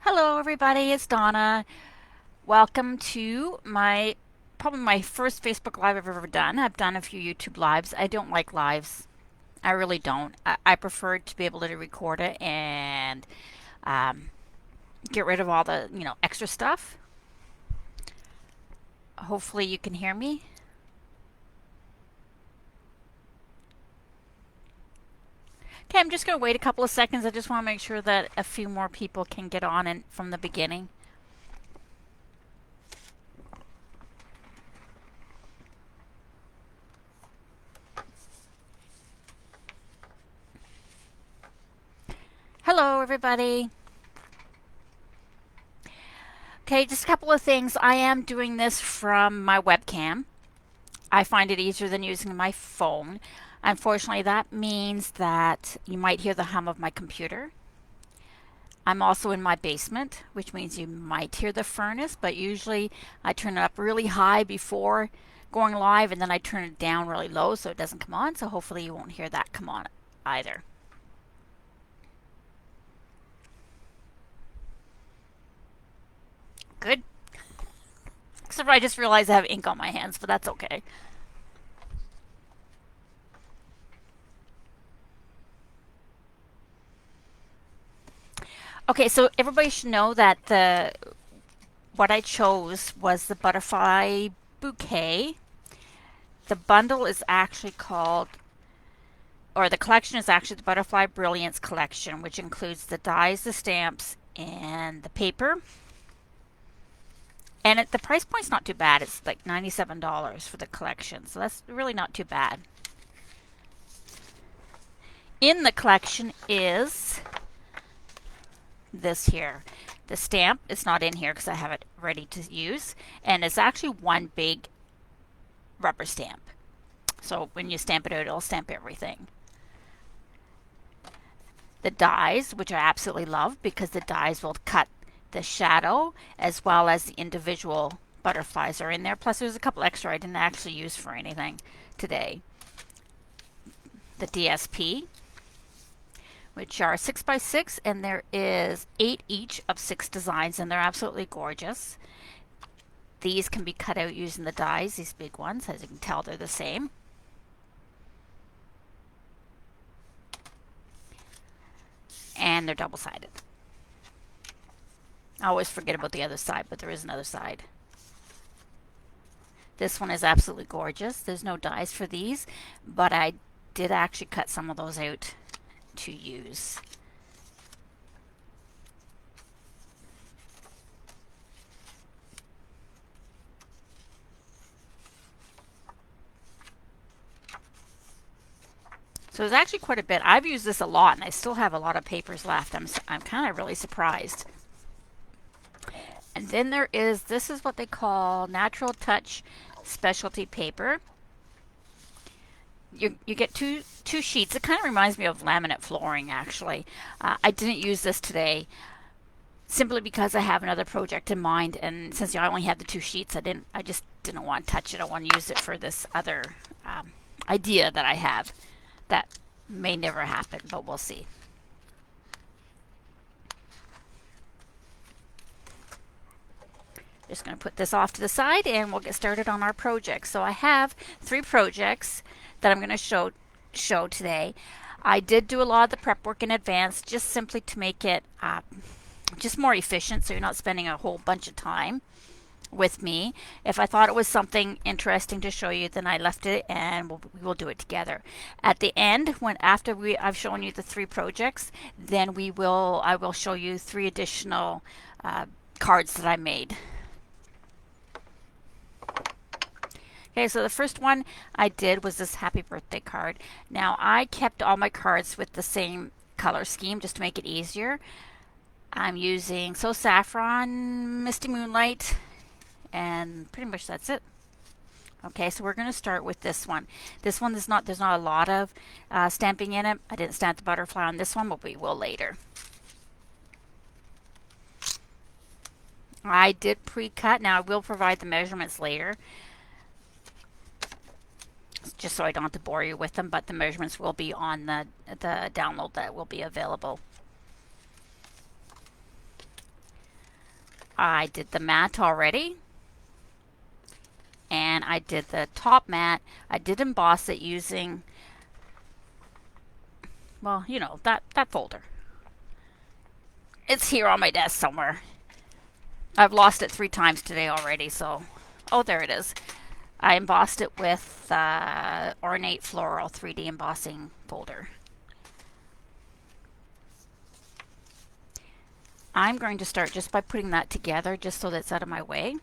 Hello everybody, it's Donna. Welcome to probably my first Facebook Live I've ever done. I've done a few YouTube Lives. I don't like lives. I really don't. I prefer to be able to record it and um, get rid of all the, extra stuff. Hopefully you can hear me. Okay, I'm just going to wait a couple of seconds. I just want to make sure that a few more people can get on and from the beginning. Hello everybody. Okay, just a couple of things. I am doing this from my webcam. I find it easier than using my phone. Unfortunately, that means that you might hear the hum of my computer. I'm also in my basement, which means you might hear the furnace, but usually I turn it up really high before going live and then I turn it down really low so it doesn't come on. So hopefully you won't hear that come on either. Good. Except for I just realized I have ink on my hands, but that's okay. Okay, so everybody should know that what I chose was the butterfly bouquet. The bundle is actually called, or the collection is actually the Butterfly Brilliance collection, which includes the dies, the stamps, and the paper. And the price point's not too bad. It's like $97 for the collection, so that's really not too bad. In the collection is this here. The stamp is not in here because I have it ready to use, and it's actually one big rubber stamp. So when you stamp it out, it'll stamp everything. The dies, which I absolutely love because the dies will cut the shadow as well as the individual butterflies are in there. Plus there's a couple extra I didn't actually use for anything today. The DSP, which are 6x6, and there is 8 each of 6 designs, and they're absolutely gorgeous. These can be cut out using the dies, these big ones. As you can tell, they're the same. And they're double-sided. I always forget about the other side, but there is another side. This one is absolutely gorgeous. There's no dies for these, but I did actually cut some of those out to use. So there's actually quite a bit. I've used this a lot, and I still have a lot of papers left. I'm kind of really surprised. And then this is what they call Natural Touch Specialty Paper. You get two sheets. It kind of reminds me of laminate flooring, actually. I didn't use this today simply because I have another project in mind, and since I only had the 2 sheets, I just didn't want to touch it. I want to use it for this other idea that I have that may never happen, but we'll see. Just going to put this off to the side and we'll get started on our project. So I have 3 projects that I'm going to show today. I did do a lot of the prep work in advance just simply to make it just more efficient so you're not spending a whole bunch of time with me. If I thought it was something interesting to show you, then I left it and we will do it together. At the end, after I've shown you the 3 projects, then I will show you 3 additional cards that I made. Okay, so the first one I did was this happy birthday card. Now I kept all my cards with the same color scheme just to make it easier. I'm using So Saffron, Misty Moonlight, and pretty much that's it. Okay, so we're going to start with this one. This one there's not a lot of stamping in it. I didn't stamp the butterfly on this one, but we will later. I did pre-cut. Now I will provide the measurements later, just so I don't have to bore you with them, but the measurements will be on the download that will be available. I did the mat already, and I did the top mat. I did emboss it using, well, you know, that folder. It's here on my desk somewhere. I've lost it 3 times today already, so, oh, there it is. I embossed it with Ornate Floral 3D embossing folder. I'm going to start just by putting that together just so that's out of my way.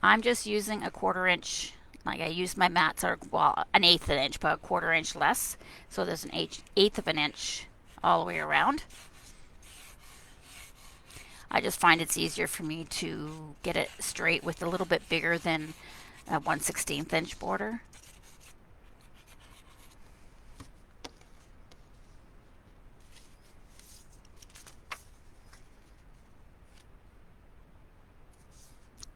I'm just using a 1/4 inch, like I used my mats are, well, an 1/8 of an inch, but a 1/4 inch less. So there's an 1/8 of an inch all the way around. I just find it's easier for me to get it straight with a little bit bigger than a 1/16 inch border.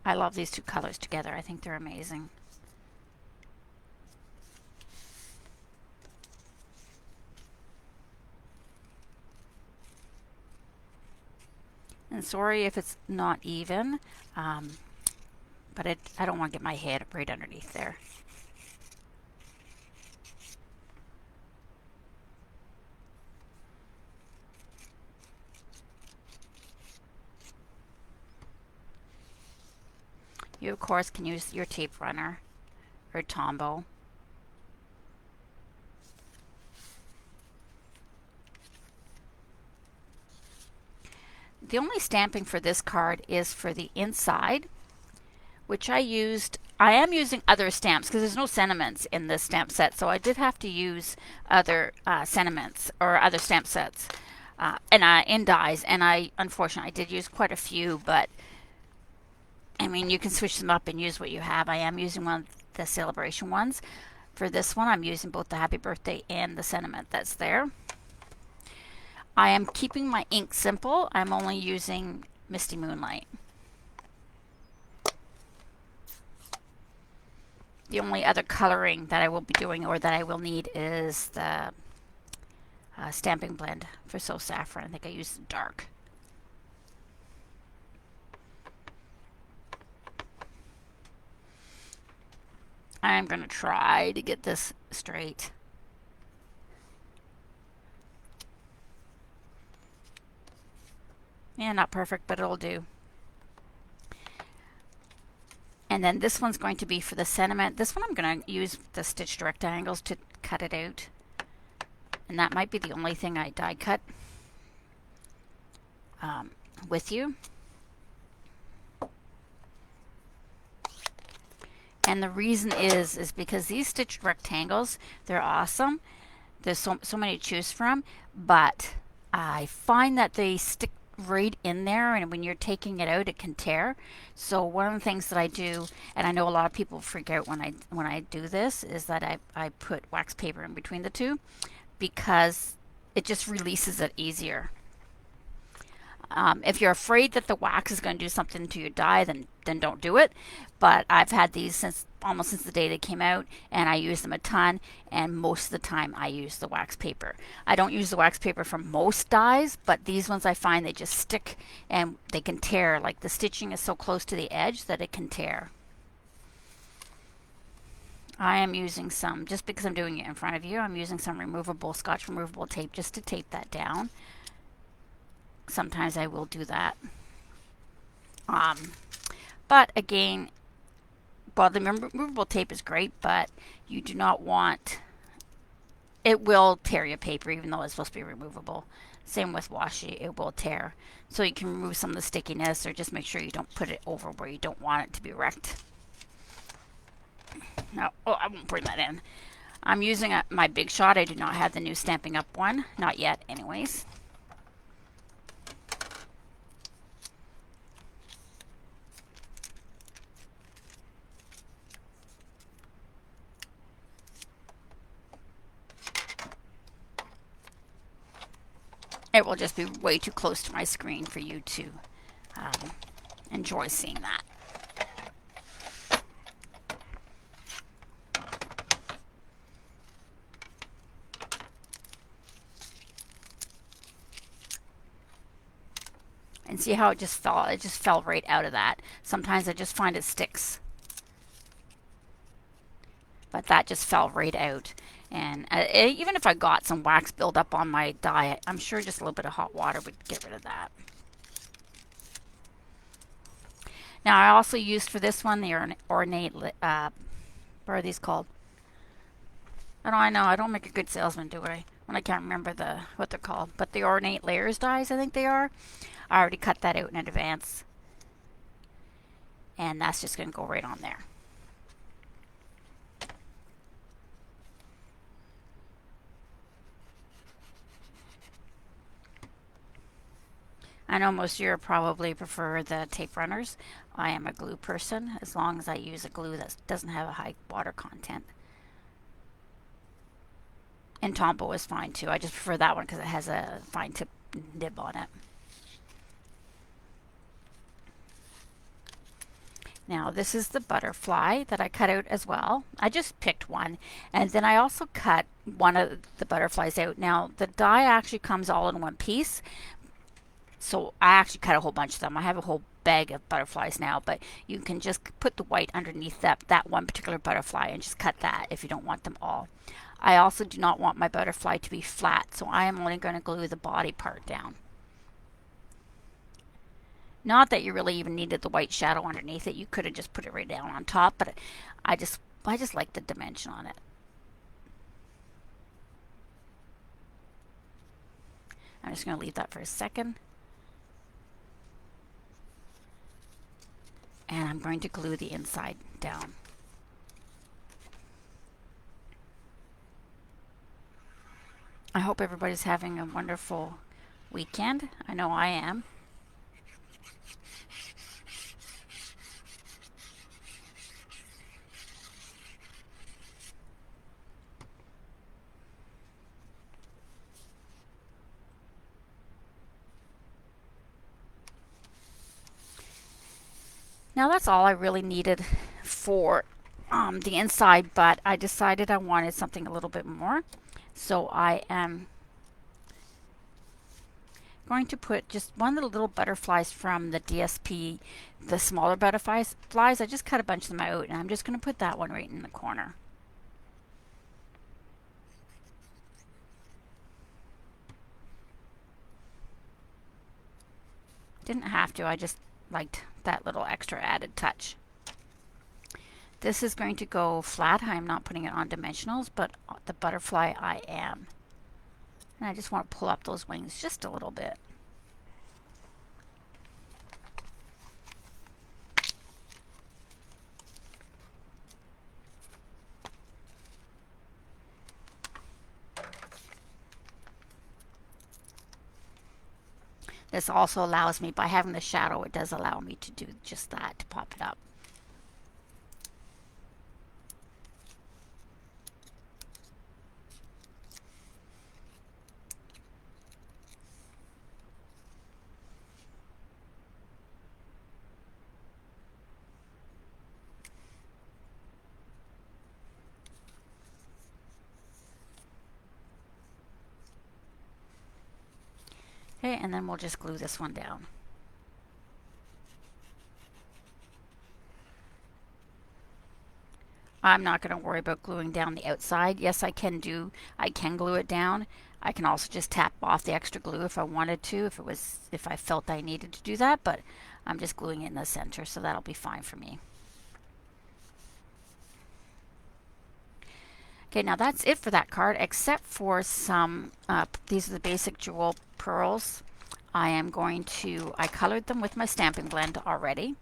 I love these 2 colors together. I think they're amazing. And sorry if it's not even, but I don't want to get my head right underneath there. You, of course, can use your tape runner or Tombow. The only stamping for this card is for the inside, which I am using other stamps because there's no sentiments in this stamp set, so I did have to use other sentiments or other stamp sets and in dies, and unfortunately I did use quite a few, but I mean, you can switch them up and use what you have. I am using one of the celebration ones. For this one, I'm using both the happy birthday and the sentiment that's there. I am keeping my ink simple. I'm only using Misty Moonlight. The only other coloring that I will be doing or that I will need is the stamping blend for So Saffron. I think I used dark. I'm going to try to get this straight. Yeah, not perfect, but it'll do. And then this one's going to be for the sentiment. This one I'm going to use the stitched rectangles to cut it out. And that might be the only thing I die cut with you. And the reason is because these stitched rectangles, they're awesome. There's so many to choose from, but I find that they stick right in there, and when you're taking it out, it can tear. So one of the things that I do, and I know a lot of people freak out when I do this, is that I put wax paper in between the two because it just releases it easier. If you're afraid that the wax is going to do something to your die, then don't do it. But I've had these almost since the day they came out, and I use them a ton, and most of the time I use the wax paper. I don't use the wax paper for most dies, but these ones I find they just stick and they can tear. Like the stitching is so close to the edge that it can tear. I am using some, just because I'm doing it in front of you, I'm using some Scotch removable tape just to tape that down. Sometimes I will do that. But again, well, the removable tape is great, but you do not want, it will tear your paper even though it's supposed to be removable. Same with washi, it will tear. So you can remove some of the stickiness, or just make sure you don't put it over where you don't want it to be wrecked. No, oh, I won't bring that in. I'm using my Big Shot. I do not have the new Stampin' Up one. Not yet, anyways. It will just be way too close to my screen for you to enjoy seeing that. See how it just fell? It just fell right out of that. Sometimes I just find it sticks. But that just fell right out. And even if I got some wax buildup on my die, I'm sure just a little bit of hot water would get rid of that. Now I also used for this one the ornate, what are these called? I know, I don't make a good salesman, do I? When I can't remember what they're called. But the ornate layers dies, I think they are. I already cut that out in advance. And that's just going to go right on there. I know most of you probably prefer the tape runners. I am a glue person, as long as I use a glue that doesn't have a high water content. And Tombow is fine too. I just prefer that one because it has a fine tip nib on it. Now this is the butterfly that I cut out as well. I just picked one, and then I also cut one of the butterflies out. Now the die actually comes all in one piece, so I actually cut a whole bunch of them. I have a whole bag of butterflies now, but you can just put the white underneath that one particular butterfly and just cut that if you don't want them all. I also do not want my butterfly to be flat, so I am only going to glue the body part down. Not that you really even needed the white shadow underneath it. You could have just put it right down on top, but I just like the dimension on it. I'm just going to leave that for a second. And I'm going to glue the inside down. I hope everybody's having a wonderful weekend. I know I am. Now that's all I really needed for the inside, but I decided I wanted something a little bit more. So I am going to put just one of the little butterflies from the DSP, the smaller butterflies. I just cut a bunch of them out, and I'm just going to put that one right in the corner. Didn't have to, I just liked that little extra added touch. This is going to go flat. I'm not putting it on dimensionals, but the butterfly I am. And I just want to pull up those wings just a little bit. This also allows me, by having the shadow, it does allow me to do just that, to pop it up. Okay, and then we'll just glue this one down. I'm not going to worry about gluing down the outside. Yes, I can glue it down. I can also just tap off the extra glue if I wanted to, if I felt I needed to do that, but I'm just gluing it in the center, so that'll be fine for me. Okay, now that's it for that card, except for some, these are the basic jewel pearls. I colored them with my stamping blend already.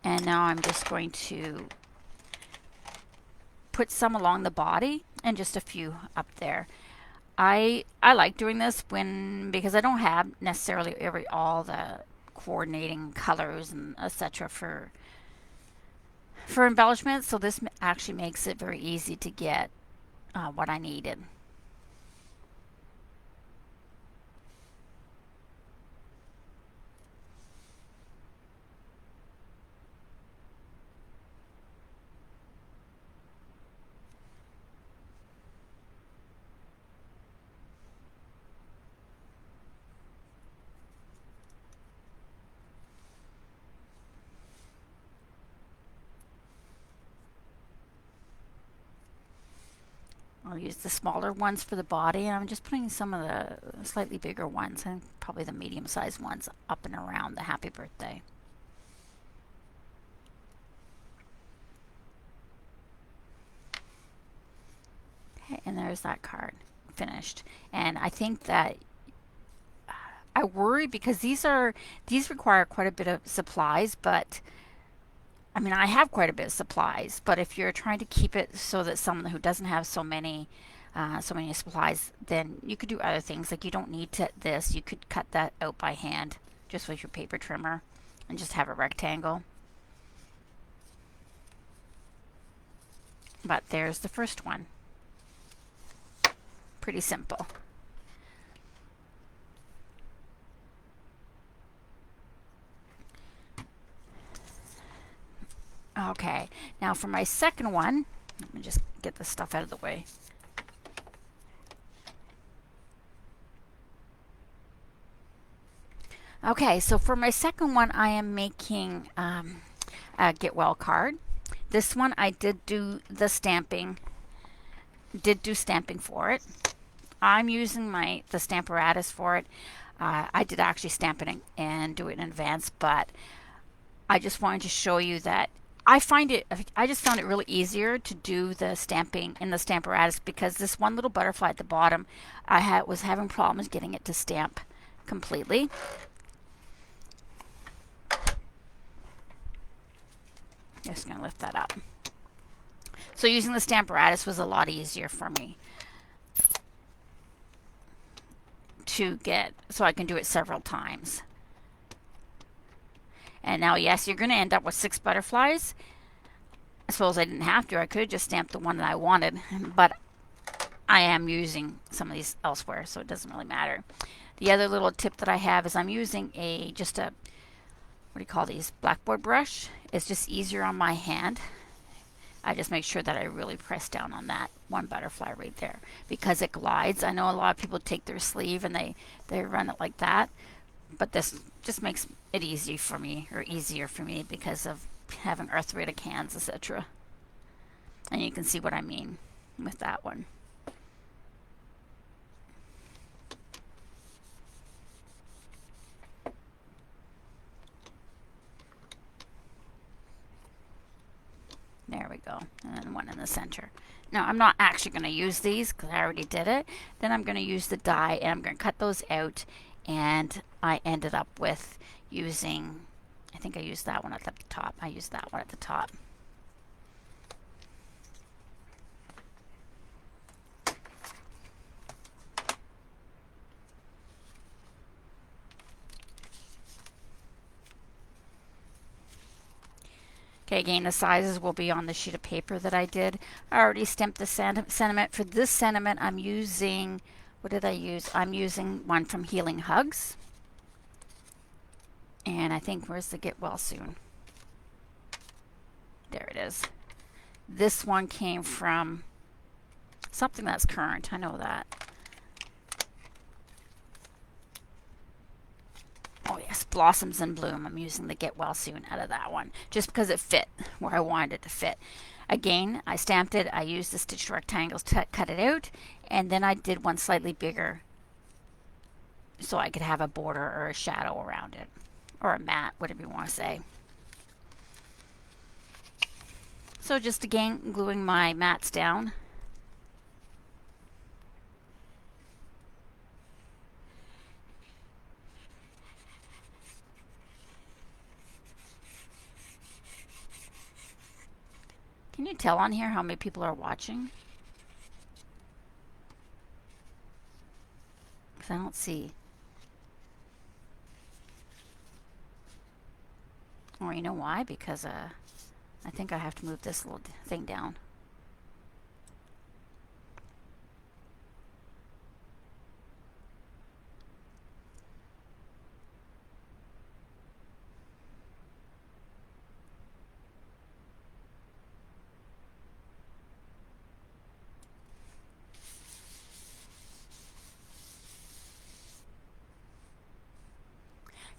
And now I'm just going to put some along the body and just a few up there. I like doing this because I don't have necessarily all the coordinating colors and etc. for embellishment, so this actually makes it very easy to get what I needed. I'll use the smaller ones for the body, and I'm just putting some of the slightly bigger ones and probably the medium-sized ones up and around the happy birthday. Okay, and there's that card finished. And I think that I worry because these require quite a bit of supplies, but I mean, I have quite a bit of supplies, but if you're trying to keep it so that someone who doesn't have so many supplies, then you could do other things. Like you don't need this. You could cut that out by hand just with your paper trimmer and just have a rectangle. But there's the first one. Pretty simple. Okay, now for my second one, let me just get this stuff out of the way. Okay, so for my second one, I am making a get well card. This one I did do the stamping, for it. I'm using the Stamparatus for it. I did actually stamp it and do it in advance, but I just wanted to show you that I just found it really easier to do the stamping in the Stamparatus because this one little butterfly at the bottom, was having problems getting it to stamp completely. Just going to lift that up. So using the Stamparatus was a lot easier for me to get, so I can do it several times. And now, yes, you're going to end up with 6 butterflies. I suppose I didn't have to. I could have just stamped the one that I wanted, but I am using some of these elsewhere, so it doesn't really matter. The other little tip that I have is I'm using what do you call these, blackboard brush. It's just easier on my hand. I just make sure that I really press down on that one butterfly right there because it glides. I know a lot of people take their sleeve and they run it like that, but this just makes it easier for me because of having arthritic hands, etc. And you can see what I mean with that one. There we go. And then one in the center. Now, I'm not actually going to use these because I already did it. Then I'm going to use the die and I'm going to cut those out. And I ended up with using, I think I used that one at the top. I used that one at the top. Okay, again, the sizes will be on the sheet of paper that I did. I already stamped the sentiment. For this sentiment, I'm using, what did I use? I'm using one from Healing Hugs. And I think, where's the Get Well Soon? There it is. This one came from something that's current. I know that. Oh yes, Blossoms in Bloom. I'm using the Get Well Soon out of that one just because it fit where I wanted it to fit. Again, I stamped it. I used the stitched rectangles to cut it out, and then I did one slightly bigger so I could have a border or a shadow around it, or a mat, whatever you want to say. So just again, gluing my mats down. Can you tell on here how many people are watching? Because I don't see. Or you know why? Because I think I have to move this little thing down.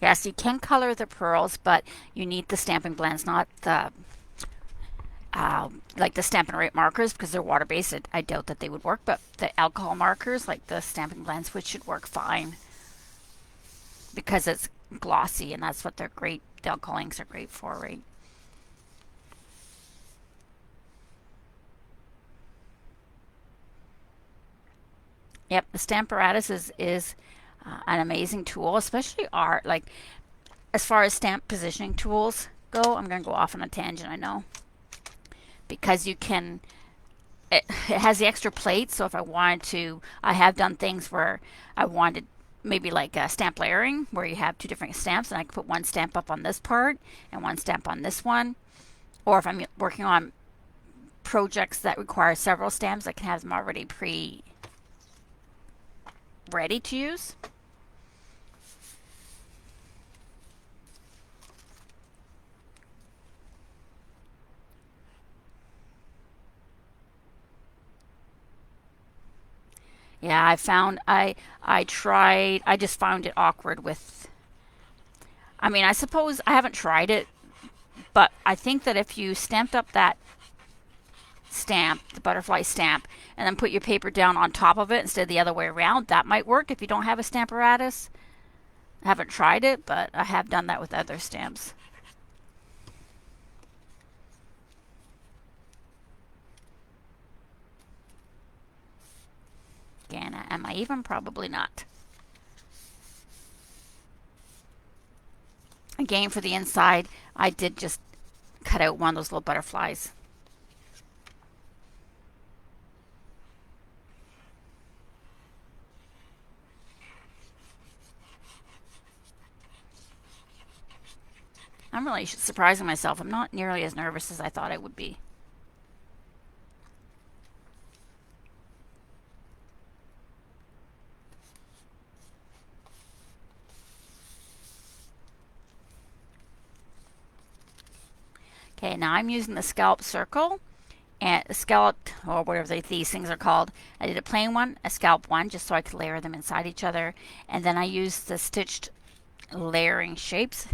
Yes, you can color the pearls, but you need the stamping blends, not the like the Stampin' Write markers, because they're water-based, I doubt that they would work, but the alcohol markers, like the Stampin' Blends, which should work fine because it's glossy, and that's what they're great, the alcohol inks are great for, right? Yep, the Stamparatus is an amazing tool, especially art, like as far as stamp positioning tools go. I'm going to go off on a tangent, I know, because you can, it has the extra plate, so if I wanted to, I have done things where I wanted maybe like stamp layering, where you have two different stamps, and I can put one stamp up on this part and one stamp on this one. Or if I'm working on projects that require several stamps, I can have them already ready to use. Yeah, I tried, I just found it awkward with, I mean, I suppose I haven't tried it, but I think that if you stamped up that stamp, the butterfly stamp, and then put your paper down on top of it instead of the other way around, that might work if you don't have a Stamparatus. I haven't tried it, but I have done that with other stamps. Again, am I even? Probably not. Again, for the inside, I did just cut out one of those little butterflies. I'm really surprising myself. I'm not nearly as nervous as I thought I would be. Okay, now I'm using the scallop circle and a scallop, or whatever these things are called. I did a plain one, a scallop one, just so I could layer them inside each other. And then I used the stitched layering shapes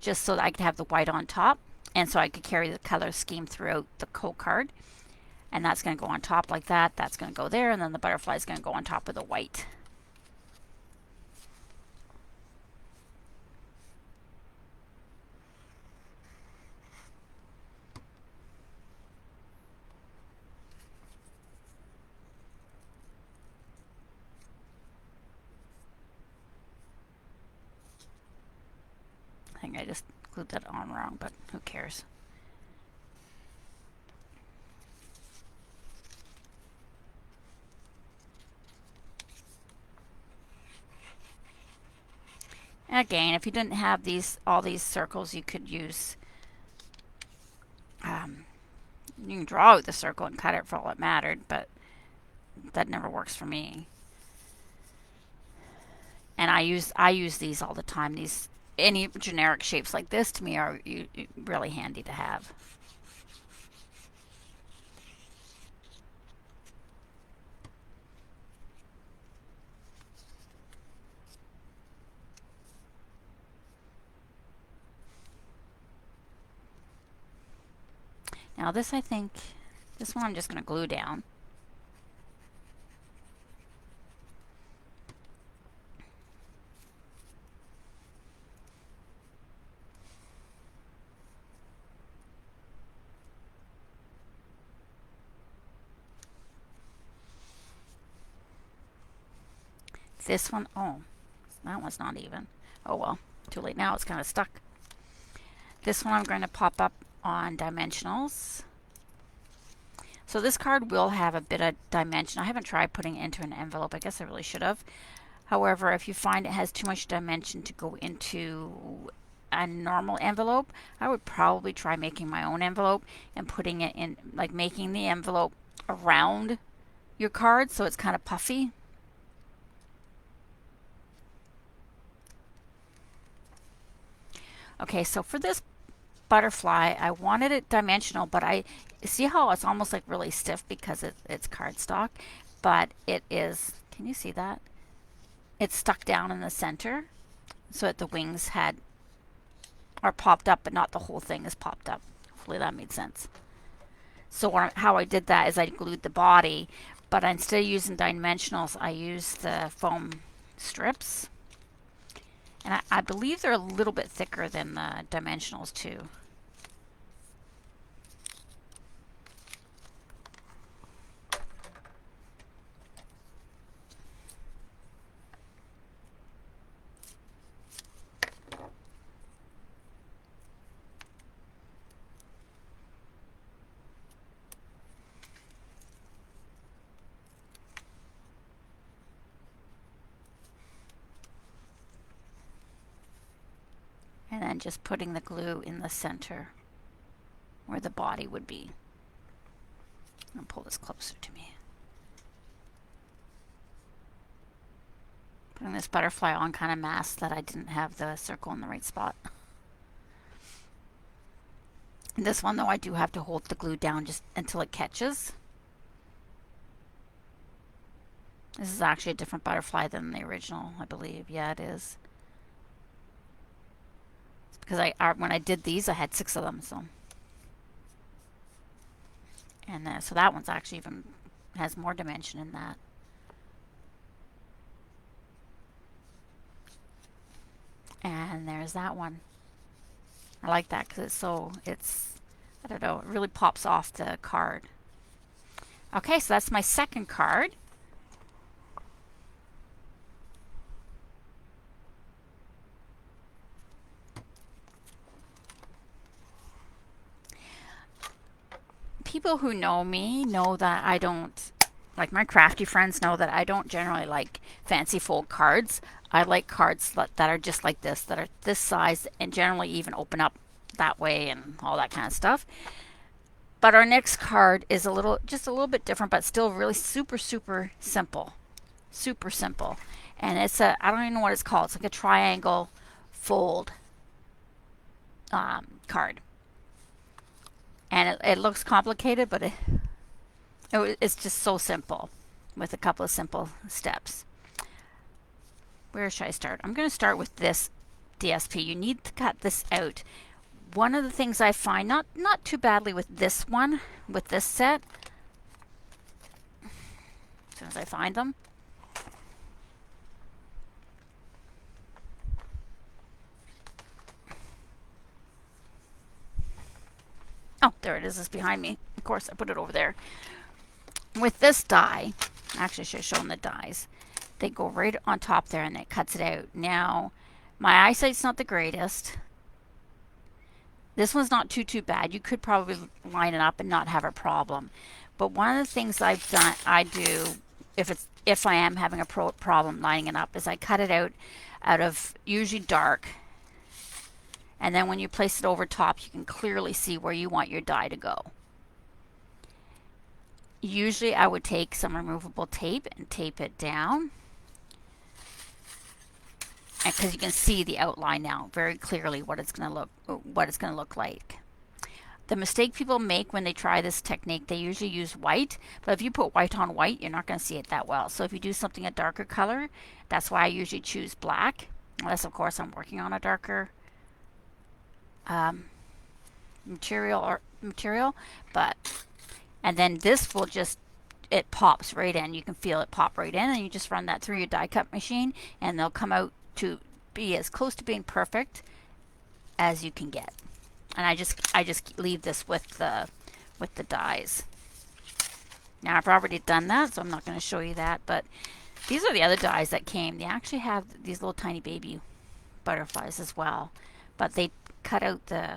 just so that I could have the white on top, and so I could carry the color scheme throughout the whole card. And that's going to go on top like that. That's going to go there, and then the butterfly is going to go on top of the white. I think I just glued that on wrong, but who cares? Again, if you didn't have all these circles, you could use, you can draw out the circle and cut it for all it mattered, but that never works for me. And I use these all the time. These, any generic shapes like this, to me, are really handy to have. Now this, I think, this one I'm just going to glue down. This one, oh, that one's not even. Oh well, too late now, it's kind of stuck. This one I'm going to pop up on dimensionals. So this card will have a bit of dimension. I haven't tried putting it into an envelope. I guess I really should have. However, if you find it has too much dimension to go into a normal envelope, I would probably try making my own envelope and putting it in, like making the envelope around your card so it's kind of puffy. Okay, so for this butterfly, I wanted it dimensional, but I see how it's almost like really stiff because it's cardstock, but it is, can you see that? It's stuck down in the center so that the wings are popped up, but not the whole thing is popped up. Hopefully that made sense. So how I did that is I glued the body, but instead of using dimensionals, I used the foam strips. And I believe they're a little bit thicker than the dimensionals too. And then just putting the glue in the center where the body would be. I'm gonna pull this closer to me. Putting this butterfly on kind of masked that I didn't have the circle in the right spot. This one though, I do have to hold the glue down just until it catches. This is actually a different butterfly than the original, I believe. Yeah, it is. It's because when I did these, I had 6 of them, so. And so that one's actually even has more dimension in that. And there's that one. I like that because I don't know, it really pops off the card. Okay, so that's my second card. People who know me know that I don't, like my crafty friends know that I don't generally like fancy fold cards. I like cards that are just like this, that are this size and generally even open up that way and all that kind of stuff. But our next card is just a little bit different, but still really super, super simple. Super simple. And it's I don't even know what it's called. It's like a triangle fold card. And it looks complicated, but it's just so simple with a couple of simple steps. Where should I start? I'm going to start with this DSP. You need to cut this out. One of the things I find, not too badly with this one, with this set, as soon as I find them. Oh, there it is. It's behind me. Of course, I put it over there. With this die, actually I should have shown the dies. They go right on top there and it cuts it out. Now, my eyesight's not the greatest. This one's not too bad. You could probably line it up and not have a problem. But one of the things I do, if I am having a problem lining it up, is I cut it out of usually dark. And then when you place it over top, you can clearly see where you want your die to go. Usually I would take some removable tape and tape it down. Because you can see the outline now very clearly what it's going to look like. The mistake people make when they try this technique, they usually use white, but if you put white on white, you're not going to see it that well. So if you do something a darker color, that's why I usually choose black, unless of course I'm working on a darker material, but and then this will just, it pops right in. You can feel it pop right in, and you just run that through your die cut machine and they'll come out to be as close to being perfect as you can get. And I just leave this with the dies. Now I've already done that, so I'm not going to show you that, but these are the other dies that came. They actually have these little tiny baby butterflies as well, but they cut out the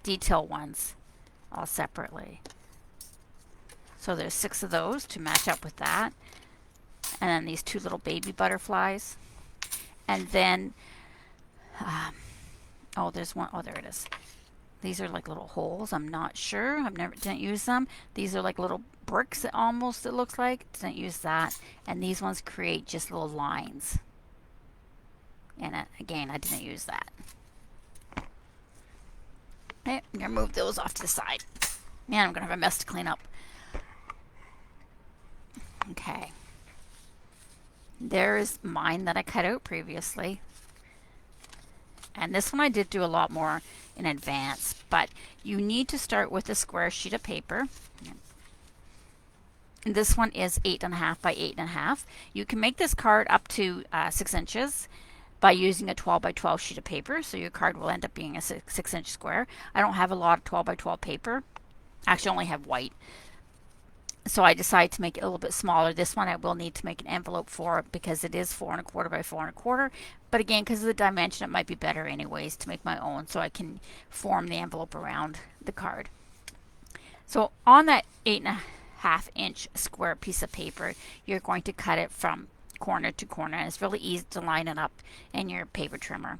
detail ones all separately. So there's 6 of those to match up with that. And then these 2 little baby butterflies. And then, oh, there's one. Oh, there it is. These are like little holes. I'm not sure. Didn't use them. These are like little bricks almost, it looks like. Didn't use that. And these ones create just little lines. And again, I didn't use that. Okay, I'm going to move those off to the side. Man, I'm going to have a mess to clean up. Okay. There's mine that I cut out previously. And this one I did do a lot more in advance, but you need to start with a square sheet of paper. And this one is 8.5 by 8.5. You can make this card up to 6 inches by using a 12 by 12 sheet of paper, so your card will end up being a 6-inch square. I don't have a lot of 12 by 12 paper. Actually, I only have white. So I decided to make it a little bit smaller. This one I will need to make an envelope for because it is 4.25 by 4.25. But again, because of the dimension, it might be better anyways to make my own so I can form the envelope around the card. So on that 8.5-inch square piece of paper, you're going to cut it from corner to corner, and it's really easy to line it up in your paper trimmer.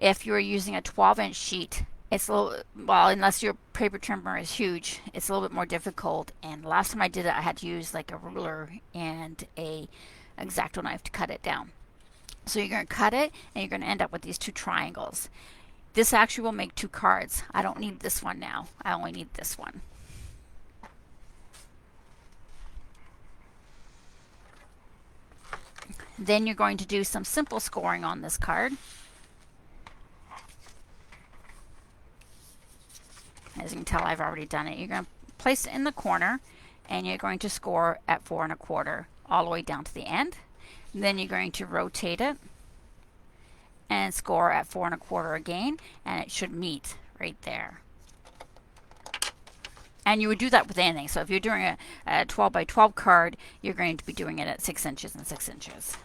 If you're using a 12-inch sheet, it's a little, well, unless your paper trimmer is huge, it's a little bit more difficult. And last time I did it, I had to use like a ruler and a X-Acto knife to cut it down. So you're going to cut it, and you're going to end up with these 2 triangles. This actually will make 2 cards. I don't need this one now. I only need this one. Then you're going to do some simple scoring on this card. As you can tell, I've already done it. You're going to place it in the corner, and you're going to score at 4.25 all the way down to the end. And then you're going to rotate it and score at 4.25 again, and it should meet right there. And you would do that with anything. So if you're doing a 12 by 12 card, you're going to be doing it at 6 inches and 6 inches.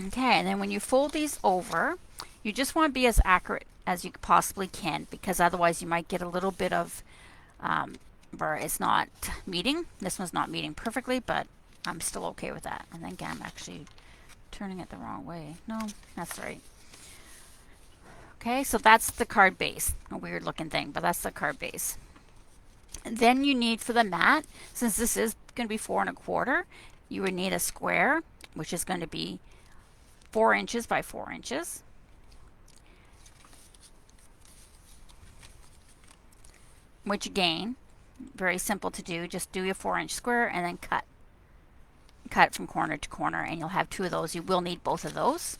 Okay, and then when you fold these over, you just want to be as accurate as you possibly can, because otherwise you might get a little bit of where it's not meeting. This one's not meeting perfectly, but I'm still okay with that. And then again, I'm actually turning it the wrong way. No, that's right. Okay, so that's the card base. A weird looking thing, but that's the card base. And then you need for the mat, since this is going to be 4.25, you would need a square, which is going to be 4 inches by 4 inches. Which again, very simple to do. Just do your 4-inch square and then cut. Cut from corner to corner, and you'll have 2 of those. You will need both of those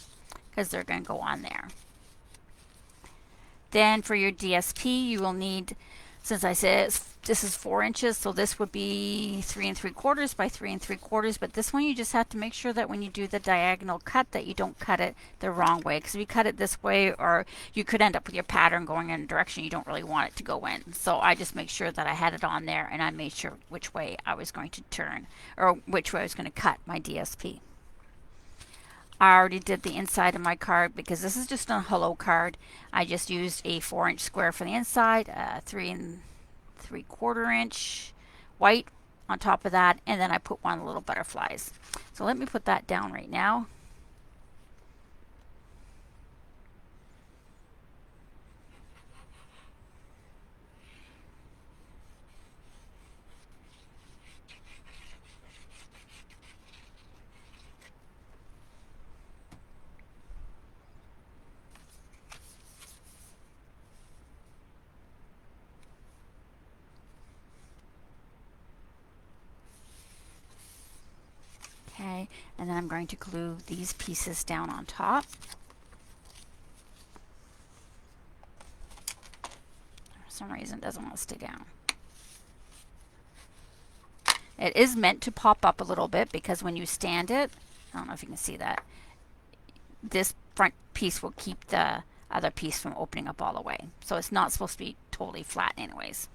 because they're going to go on there. Then for your DSP, you will need, since I said this is 4 inches, so this would be 3.75 by 3.75. But this one, you just have to make sure that when you do the diagonal cut, that you don't cut it the wrong way. Because if you cut it this way, or you could end up with your pattern going in a direction you don't really want it to go in. So I just make sure that I had it on there, and I made sure which way I was going to turn, or which way I was going to cut my DSP. I already did the inside of my card because this is just a hello card. I just used a 4-inch square for the inside, 3.75 inch white on top of that, and then I put 1 little butterflies. So let me put that down right now. Okay, and then I'm going to glue these pieces down on top. For some reason it doesn't want to stay down. It is meant to pop up a little bit because when you stand it, I don't know if you can see that, this front piece will keep the other piece from opening up all the way. So it's not supposed to be totally flat anyways.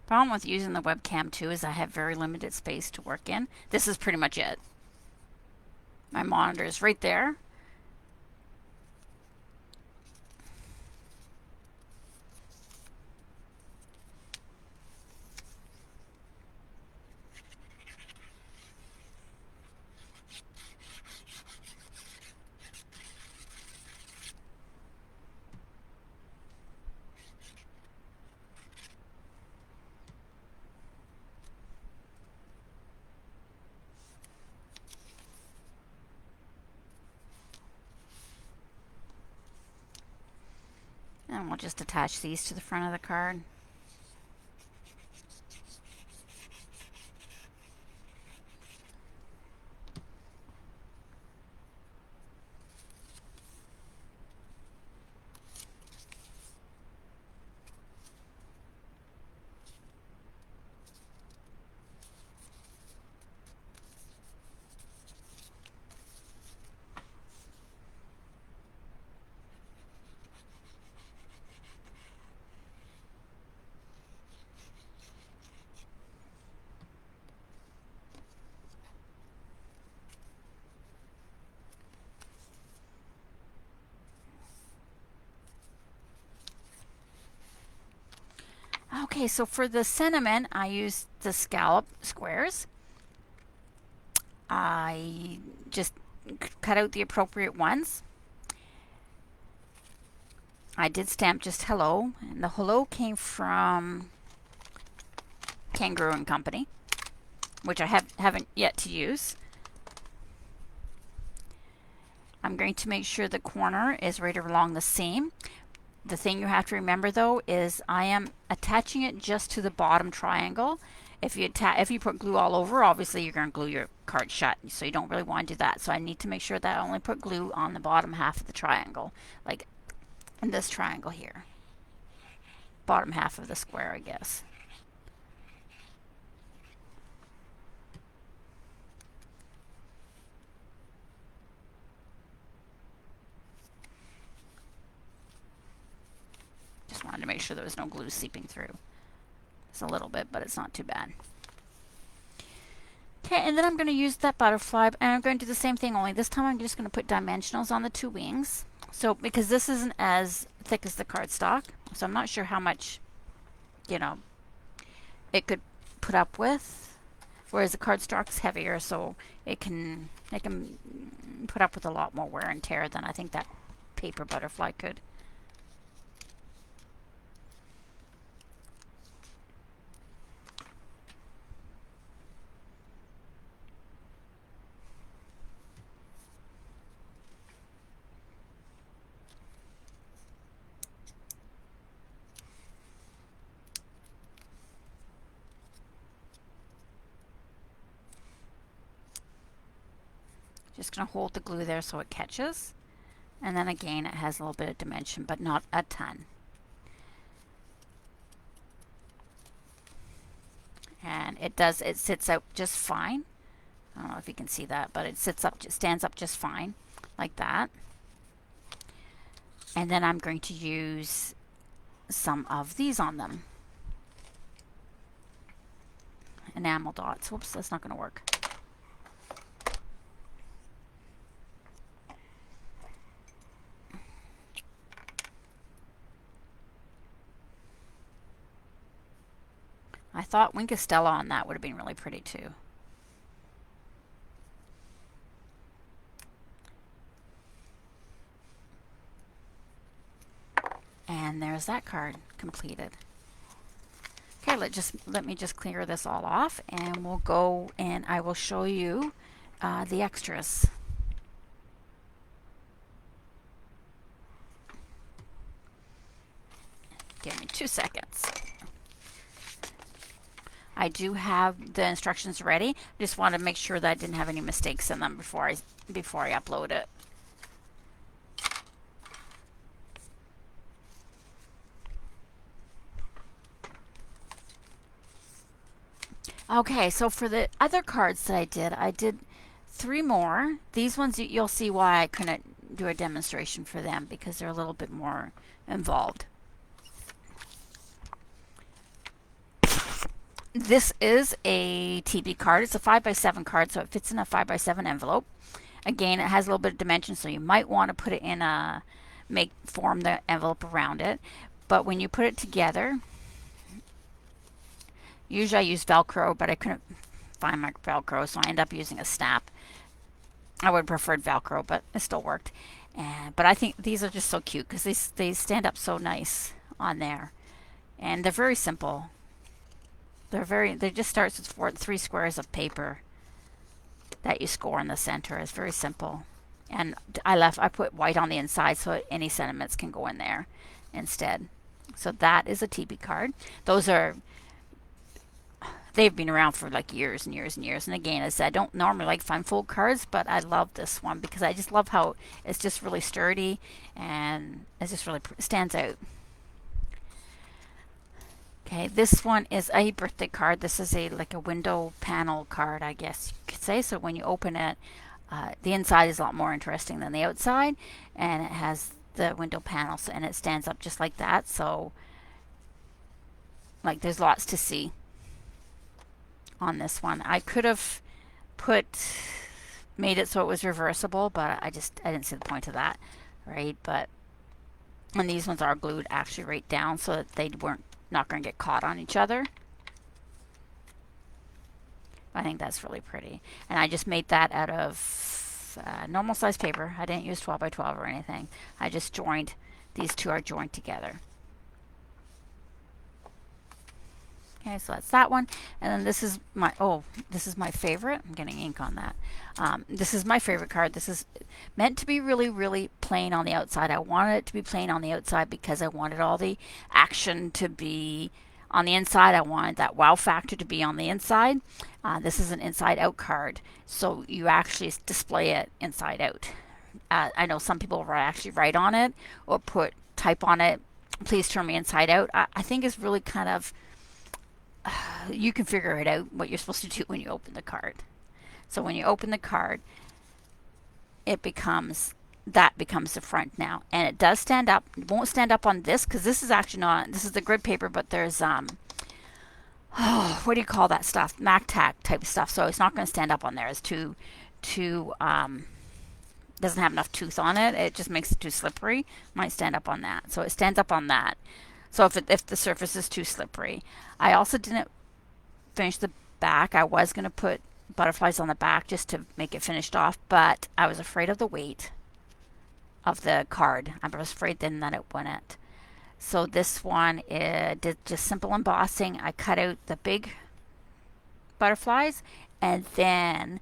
Problem with using the webcam too is I have very limited space to work in. This is pretty much it. My monitor is right there. I'll just attach these to the front of the card. Okay, so for the sentiment, I used the scallop squares. I just cut out the appropriate ones. I did stamp just hello, and the hello came from Kangaroo and Company, which I haven't yet to use. I'm going to make sure the corner is right along the seam. The thing you have to remember though is I am attaching it just to the bottom triangle. If you put glue all over, obviously you're going to glue your card shut, so you don't really want to do that. So I need to make sure that I only put glue on the bottom half of the triangle, like in this triangle here. Bottom half of the square, I guess. Just wanted to make sure there was no glue seeping through. It's a little bit, but it's not too bad. Okay, and then I'm going to use that butterfly, and I'm going to do the same thing, only this time I'm just going to put dimensionals on the two wings. So, because this isn't as thick as the cardstock, so I'm not sure how much, you know, it could put up with. Whereas the cardstock's heavier, so it can put up with a lot more wear and tear than I think that paper butterfly could. Just going to hold the glue there so it catches. And then again, it has a little bit of dimension, but not a ton. And it sits out just fine. I don't know if you can see that, but it stands up just fine, like that. And then I'm going to use some of these on them. Enamel dots. Whoops, that's not going to work. I thought Wink Estella on that would have been really pretty too. And there's that card completed. Okay, let me just clear this all off, and we'll go and I will show you the extras. Give me 2 seconds. I do have the instructions ready. I just want to make sure that I didn't have any mistakes in them before I upload it. Okay, so for the other cards that I did 3 more. These ones you'll see why I couldn't do a demonstration for them, because they're a little bit more involved. This is a TB card. It's a 5x7 card, so it fits in a 5x7 envelope. Again, it has a little bit of dimension, so you might want to put it in form the envelope around it. But when you put it together, usually I use Velcro, but I couldn't find my Velcro, so I ended up using a snap. I would have preferred Velcro, but it still worked. But I think these are just so cute because they stand up so nice on there, and they're very simple. They just starts with 3 squares of paper that you score in the center. It's very simple. And I put white on the inside so any sentiments can go in there. instead. So that is a TP card. Those are, they've been around for like years and years and years. And again, as I said, I don't normally like fun fold cards, but I love this one because I just love how it's just really sturdy and it just really stands out. Okay, this one is a birthday card. This is a like a window panel card, I guess you could say. So when you open it, the inside is a lot more interesting than the outside, and it has the window panels and it stands up just like that. So like there's lots to see on this one. I could have made it so it was reversible, but I didn't see the point of that, right? But and these ones are glued actually right down so that they weren't not going to get caught on each other. I think that's really pretty. And I just made that out of normal size paper. I didn't use 12 by 12 or anything. I just joined, these two are joined together. Okay, so that's that one. And then this is my, this is my favorite. I'm getting ink on that. This is my favorite card. This is meant to be really, really plain on the outside. I wanted it to be plain on the outside because I wanted all the action to be on the inside. I wanted that wow factor to be on the inside. This is an inside out card, so you actually display it inside out. I know some people will actually write on it or type on it, please turn me inside out. I think it's really kind of, you can figure it out what you're supposed to do when you open the card. So when you open the card, that becomes the front now, and it does stand up. It won't stand up on this because this is actually not, this is the grid paper, but there's what do you call that stuff, MacTac type of stuff, so it's not going to stand up on there. It's too doesn't have enough tooth on it. It just makes it too slippery. Might stand up on that, so it stands up on that. So if the surface is too slippery. I also didn't finish the back. I was going to put butterflies on the back just to make it finished off, but I was afraid of the weight of the card. I was afraid then that it wouldn't. So this one did just simple embossing. I cut out the big butterflies, and then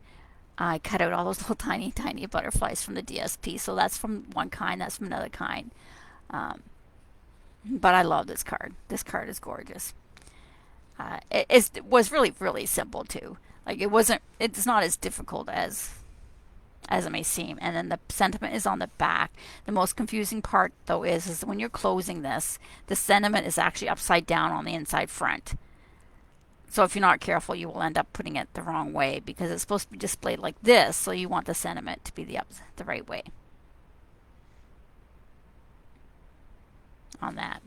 I cut out all those little tiny butterflies from the DSP. So that's from one kind, that's from another kind. But I love this card. This card is gorgeous. It was really, really simple too. Like it's not as difficult as it may seem. And then the sentiment is on the back. The most confusing part though is when you're closing this, the sentiment is actually upside down on the inside front. So if you're not careful, you will end up putting it the wrong way because it's supposed to be displayed like this. So you want the sentiment to be the right way on that.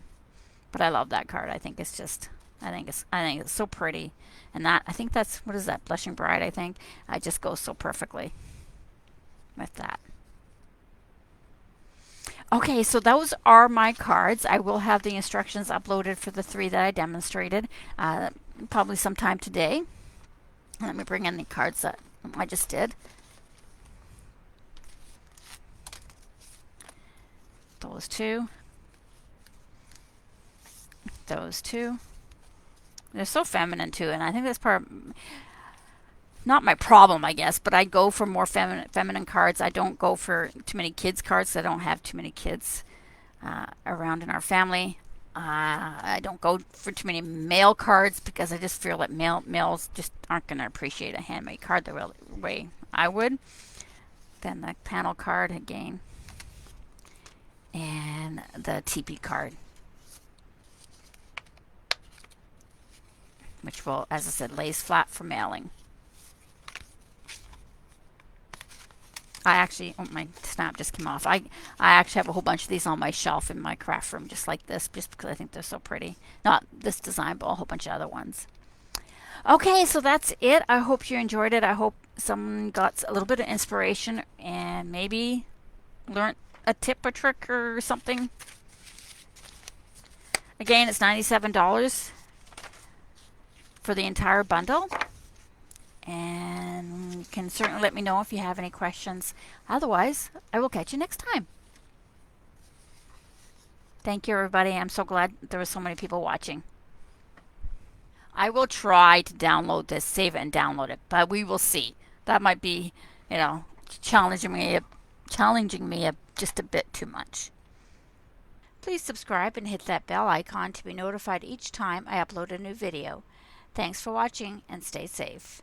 But I love that card. I think it's just, I think it's so pretty. And that, I think that's, what is that, Blushing Bride, I think. It just goes so perfectly with that. Okay, so those are my cards. I will have the instructions uploaded for the 3 that I demonstrated probably sometime today. Let me bring in the cards that I just did. Those two. Those two. They're so feminine too, and I think that's part of, not my problem, I guess, but I go for more feminine cards. I don't go for too many kids cards. I don't have too many kids around in our family. I don't go for too many male cards because I just feel that males just aren't going to appreciate a handmade card the way I would. Then the panel card again, and the TP card, which will, as I said, lays flat for mailing. I actually, my snap just came off. I actually have a whole bunch of these on my shelf in my craft room, just like this, just because I think they're so pretty. Not this design, but a whole bunch of other ones. Okay, so that's it. I hope you enjoyed it. I hope someone got a little bit of inspiration and maybe learned a tip or trick or something. Again, it's $97 for the entire bundle. And you can certainly let me know if you have any questions. Otherwise, I will catch you next time. Thank you, everybody. I'm so glad there were so many people watching. I will try to download this, save it, and download it, but we will see. That might be, challenging me just a bit too much. Please subscribe and hit that bell icon to be notified each time I upload a new video. Thanks for watching and stay safe.